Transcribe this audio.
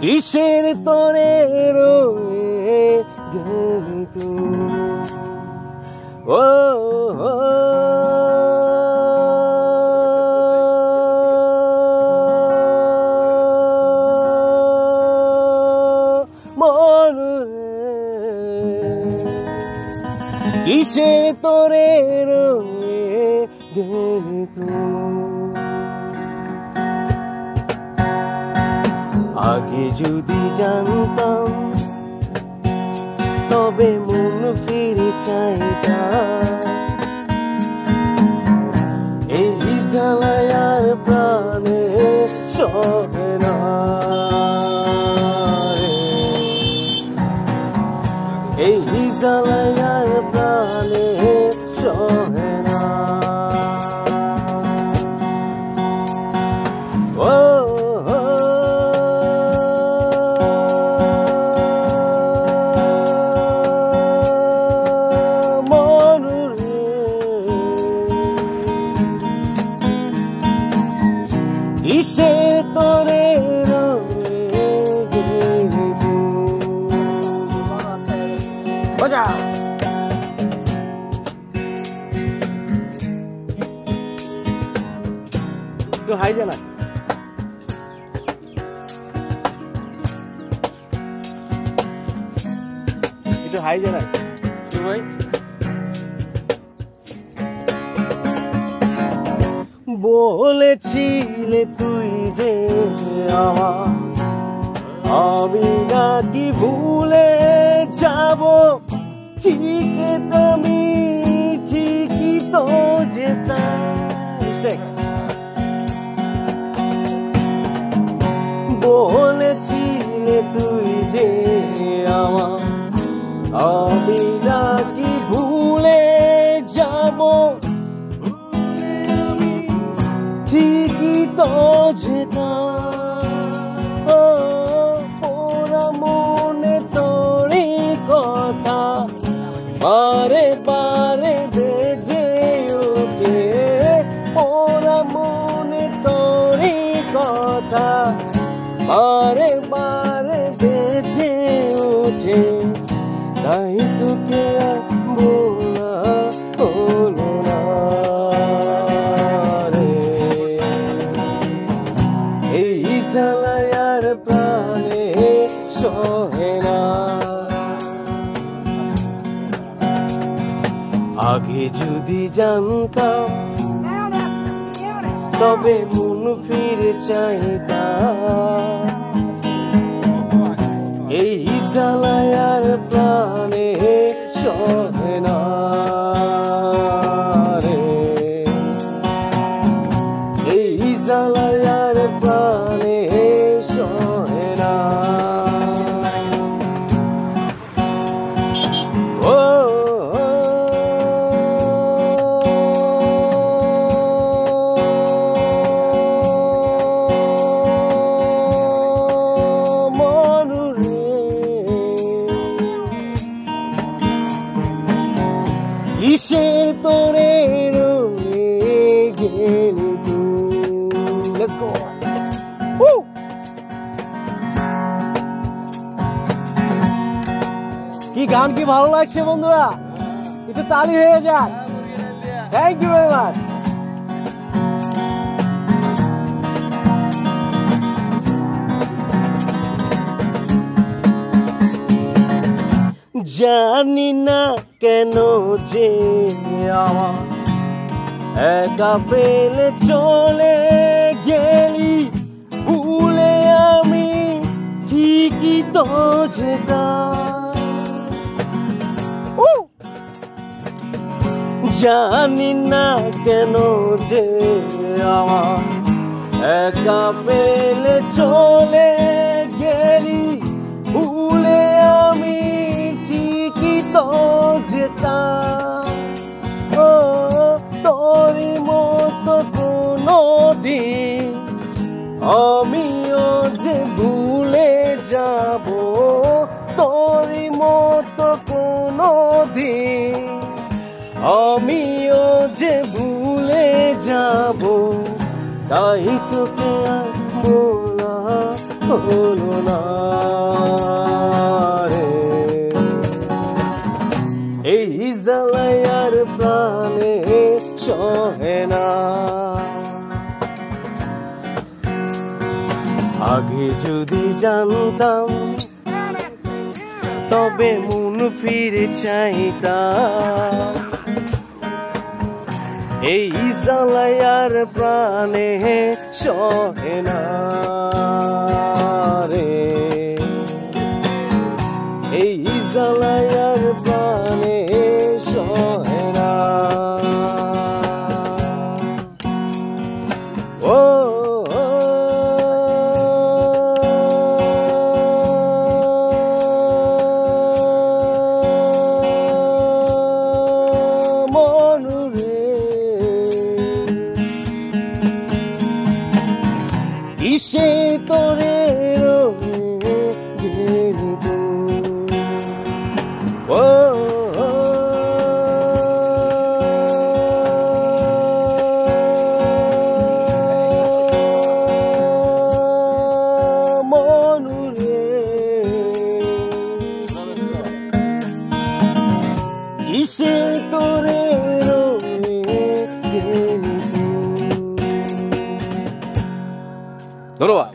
কিসের তোরে রয়ে গেলি তুই ও কিসের তোরে রয়ে গেলি তুই আগে যদি জানতাম তবে মন ফিরে চাইতাম এই জ্বালায় আর প্রাণে সহে না এই জ্বালায় আর প্রাণে সহে না কিসে তোরে রয়ে গেলি বাজা তো হাই জানা একটু হাই জানা ভাই বলেছিলে তুই যে আমার আমি নাকি ভুলে যাব ঠিক তুমি ঠিকই তো যেতাম বলেছিলে তুই যে আমার আমি নাকি ভুলে যাব ঠিকই তো যেতাম পোড়া মনে তোরই কথা বারে বারে বেজে ওঠে পোড়া মনে তোরই কথা বারে বারে বেজে ওঠে তাই তোকে আর বলা হলো না জ্বালায়ার প্রাণে সহে না আগে যদি জানতাম তবে মন ফিরে চাইতাম এই জ্বালায়ার প্রাণে সহে না রে এই জ্বালায়ার প্রাণে সহে না ও মনুরে কিসে তোরে রয়ে গেলি তুই Let's go. Woo! কি গান কি ভালো লাগছে বন্ধুরা একটু তালি হয়ে যাক থ্যাংক ইউ ভেরি মাচ জানি না কেন যে আমার একা পেলে চলে গেলি ভুলে আমি ঠিকই তো যেতাম জানি না কেন যে আমার একা পেলে চলে গেলি ভুলে আমি ঠিকই তো যেতাম তোরই মতো কোনো দিন আমিও যে ভুলে যাব তোরই মতো কোনো দিন, আমিও যে ভুলে যাব, তাই তোকে আর বলা হলো না রে। এই জ্বালাই আর প্রাণে সহে না। আগে যদি জানতাম তবে মন ফিরে চাইতাম, এই জ্বালাই আর প্রাণে সহে না রে। এই জ্বালাই আর প্রাণে সহে না। ও কিসে তোরে গেলি ও মনুরে, কিসে তোরে গেলি। ধন্যবাদ।